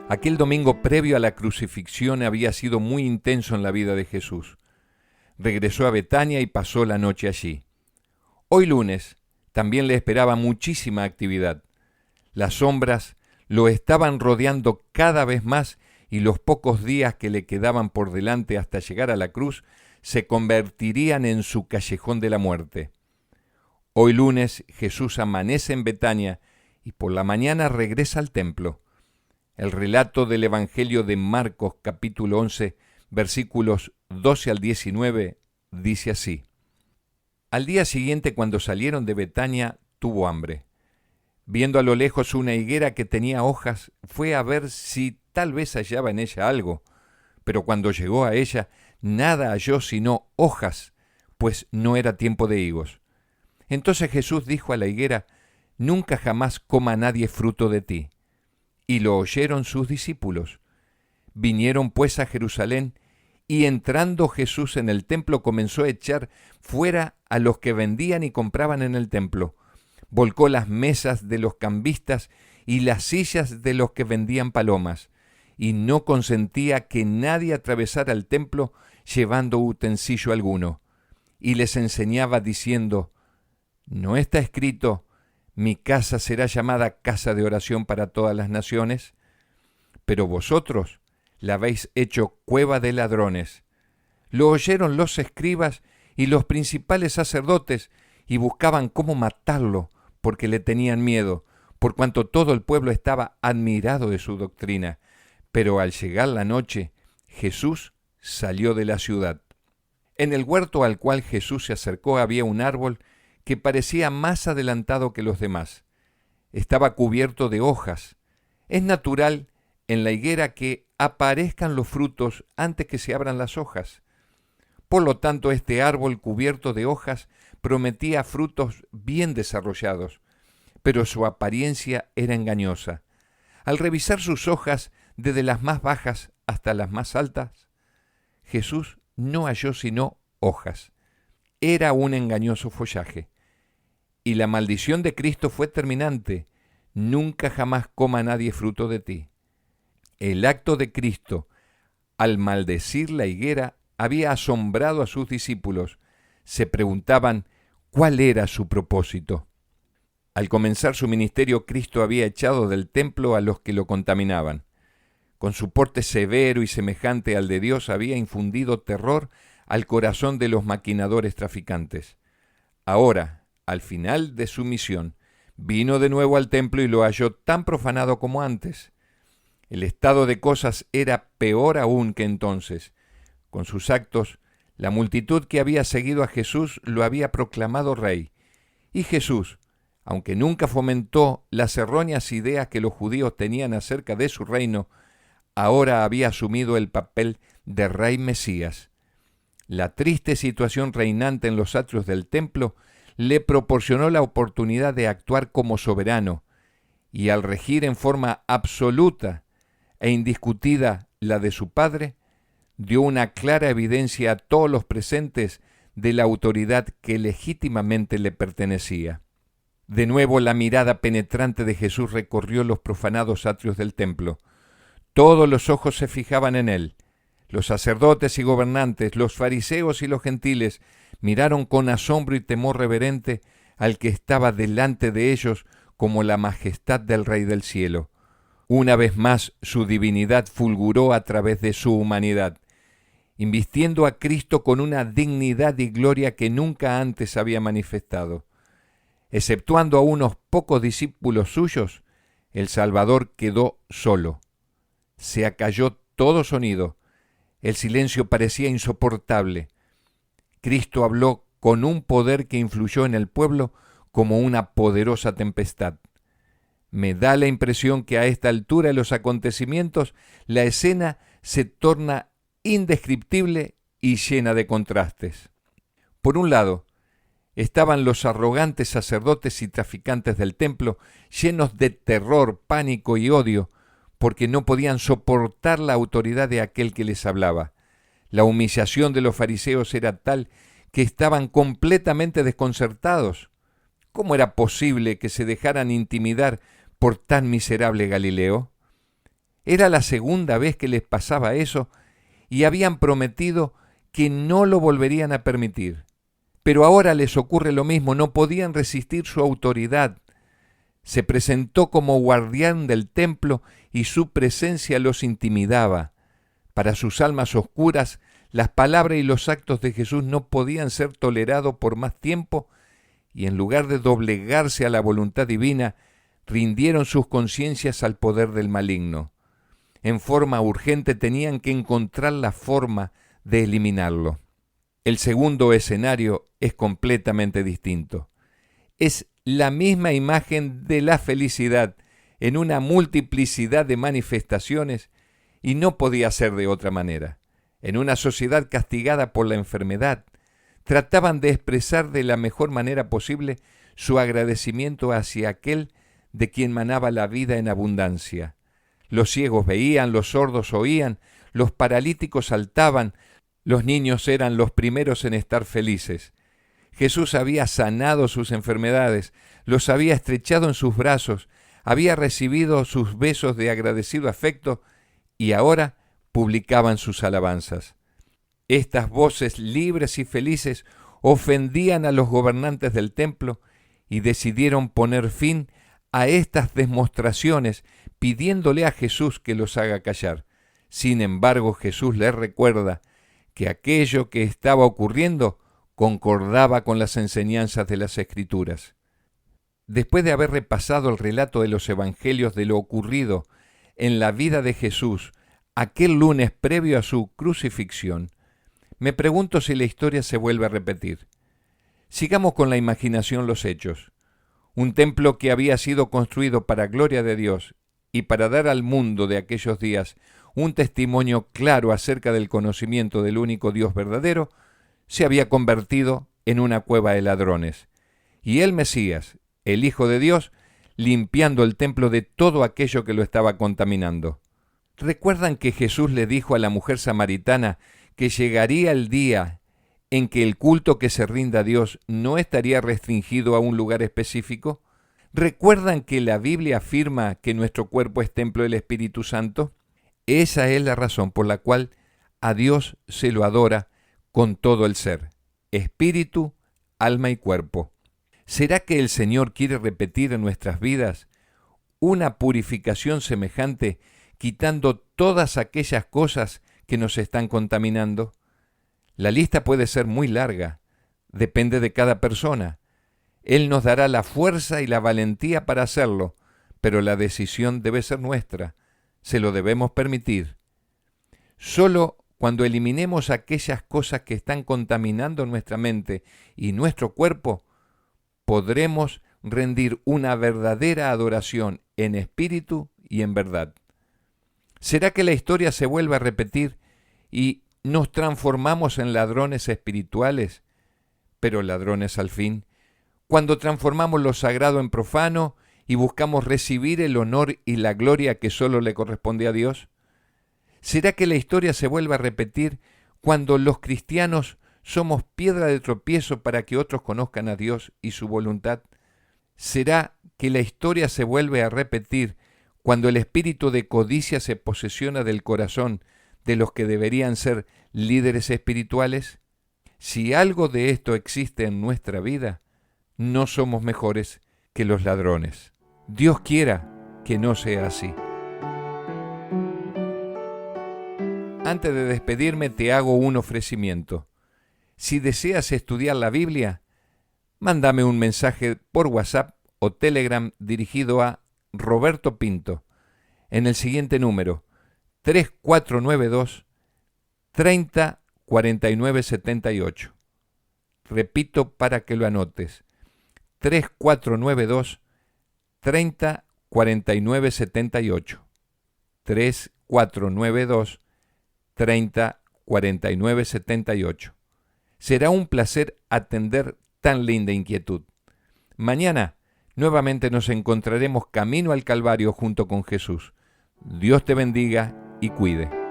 Aquel domingo previo a la crucifixión había sido muy intenso en la vida de Jesús. Regresó a Betania y pasó la noche allí. Hoy lunes también le esperaba muchísima actividad. Las sombras lo estaban rodeando cada vez más y los pocos días que le quedaban por delante hasta llegar a la cruz se convertirían en su callejón de la muerte. Hoy lunes Jesús amanece en Betania y por la mañana regresa al templo. El relato del Evangelio de Marcos, capítulo 11, versículos 12 al 19, dice así. Al día siguiente, cuando salieron de Betania, tuvo hambre. Viendo a lo lejos una higuera que tenía hojas, fue a ver si tal vez hallaba en ella algo. Pero cuando llegó a ella, nada halló sino hojas, pues no era tiempo de higos. Entonces Jesús dijo a la higuera, «Nunca jamás coma nadie fruto de ti». Y lo oyeron sus discípulos. Vinieron pues a Jerusalén, y entrando Jesús en el templo comenzó a echar fuera a los que vendían y compraban en el templo. Volcó las mesas de los cambistas y las sillas de los que vendían palomas, y no consentía que nadie atravesara el templo llevando utensilio alguno. Y les enseñaba diciendo, ¿no está escrito, mi casa será llamada casa de oración para todas las naciones? Pero vosotros la habéis hecho cueva de ladrones. Lo oyeron los escribas y los principales sacerdotes y buscaban cómo matarlo, porque le tenían miedo, por cuanto todo el pueblo estaba admirado de su doctrina. Pero al llegar la noche, Jesús salió de la ciudad. En el huerto al cual Jesús se acercó había un árbol que parecía más adelantado que los demás. Estaba cubierto de hojas. Es natural en la higuera que aparezcan los frutos antes que se abran las hojas. Por lo tanto, este árbol cubierto de hojas prometía frutos bien desarrollados, pero su apariencia era engañosa. Al revisar sus hojas, desde las más bajas hasta las más altas, Jesús no halló sino hojas. Era un engañoso follaje. Y la maldición de Cristo fue terminante. Nunca jamás coma nadie fruto de ti. El acto de Cristo, al maldecir la higuera, había asombrado a sus discípulos. Se preguntaban cuál era su propósito. Al comenzar su ministerio, Cristo había echado del templo a los que lo contaminaban. Con su porte severo y semejante al de Dios, había infundido terror al corazón de los maquinadores traficantes. Ahora, al final de su misión, vino de nuevo al templo y lo halló tan profanado como antes. El estado de cosas era peor aún que entonces. Con sus actos, la multitud que había seguido a Jesús lo había proclamado rey. Y Jesús, aunque nunca fomentó las erróneas ideas que los judíos tenían acerca de su reino, ahora había asumido el papel de rey Mesías. La triste situación reinante en los atrios del templo le proporcionó la oportunidad de actuar como soberano, y al regir en forma absoluta e indiscutida la de su Padre, dio una clara evidencia a todos los presentes de la autoridad que legítimamente le pertenecía. De nuevo la mirada penetrante de Jesús recorrió los profanados atrios del templo. Todos los ojos se fijaban en él. Los sacerdotes y gobernantes, los fariseos y los gentiles miraron con asombro y temor reverente al que estaba delante de ellos como la majestad del Rey del cielo. Una vez más su divinidad fulguró a través de su humanidad, invistiendo a Cristo con una dignidad y gloria que nunca antes había manifestado. Exceptuando a unos pocos discípulos suyos, el Salvador quedó solo. Se acalló todo sonido. El silencio parecía insoportable. Cristo habló con un poder que influyó en el pueblo como una poderosa tempestad. Me da la impresión que a esta altura de los acontecimientos la escena se torna indescriptible y llena de contrastes. Por un lado, estaban los arrogantes sacerdotes y traficantes del templo, llenos de terror, pánico y odio, porque no podían soportar la autoridad de aquel que les hablaba. La humillación de los fariseos era tal que estaban completamente desconcertados. ¿Cómo era posible que se dejaran intimidar por tan miserable Galileo? Era la segunda vez que les pasaba eso y habían prometido que no lo volverían a permitir. Pero ahora les ocurre lo mismo, no podían resistir su autoridad. Se presentó como guardián del templo y su presencia los intimidaba. Para sus almas oscuras, las palabras y los actos de Jesús no podían ser tolerados por más tiempo y en lugar de doblegarse a la voluntad divina, rindieron sus conciencias al poder del maligno. En forma urgente tenían que encontrar la forma de eliminarlo. El segundo escenario es completamente distinto. Es la misma imagen de la felicidad en una multiplicidad de manifestaciones y no podía ser de otra manera. En una sociedad castigada por la enfermedad, trataban de expresar de la mejor manera posible su agradecimiento hacia aquel de quien manaba la vida en abundancia. Los ciegos veían, los sordos oían, los paralíticos saltaban, los niños eran los primeros en estar felices. Jesús había sanado sus enfermedades, los había estrechado en sus brazos, había recibido sus besos de agradecido afecto y ahora publicaban sus alabanzas. Estas voces libres y felices ofendían a los gobernantes del templo y decidieron poner fin a estas demostraciones pidiéndole a Jesús que los haga callar. Sin embargo, Jesús les recuerda que aquello que estaba ocurriendo concordaba con las enseñanzas de las Escrituras. Después de haber repasado el relato de los evangelios de lo ocurrido en la vida de Jesús aquel lunes previo a su crucifixión, me pregunto si la historia se vuelve a repetir. Sigamos con la imaginación los hechos. Un templo que había sido construido para gloria de Dios y para dar al mundo de aquellos días un testimonio claro acerca del conocimiento del único Dios verdadero, se había convertido en una cueva de ladrones. Y el Mesías, el Hijo de Dios, limpiando el templo de todo aquello que lo estaba contaminando. ¿Recuerdan que Jesús le dijo a la mujer samaritana que llegaría el día en que el culto que se rinda a Dios no estaría restringido a un lugar específico? ¿Recuerdan que la Biblia afirma que nuestro cuerpo es templo del Espíritu Santo? Esa es la razón por la cual a Dios se lo adora con todo el ser, espíritu, alma y cuerpo. ¿Será que el Señor quiere repetir en nuestras vidas una purificación semejante, quitando todas aquellas cosas que nos están contaminando? La lista puede ser muy larga, depende de cada persona. Él nos dará la fuerza y la valentía para hacerlo, pero la decisión debe ser nuestra, se lo debemos permitir. Solo cuando eliminemos aquellas cosas que están contaminando nuestra mente y nuestro cuerpo, podremos rendir una verdadera adoración en espíritu y en verdad. ¿Será que la historia se vuelve a repetir y nos transformamos en ladrones espirituales, pero ladrones al fin, cuando transformamos lo sagrado en profano y buscamos recibir el honor y la gloria que solo le corresponde a Dios? ¿Será que la historia se vuelve a repetir cuando los cristianos somos piedra de tropiezo para que otros conozcan a Dios y su voluntad? ¿Será que la historia se vuelve a repetir cuando el espíritu de codicia se posesiona del corazón de los que deberían ser líderes espirituales? Si algo de esto existe en nuestra vida, no somos mejores que los ladrones. Dios quiera que no sea así. Antes de despedirme te hago un ofrecimiento. Si deseas estudiar la Biblia, mándame un mensaje por WhatsApp o Telegram dirigido a Roberto Pinto en el siguiente número 3492 30 49 78. Repito para que lo anotes. 3492 30 49 78. 3492 30 49 78. Será un placer atender tan linda inquietud. Mañana nuevamente nos encontraremos camino al Calvario junto con Jesús. Dios te bendiga y cuide.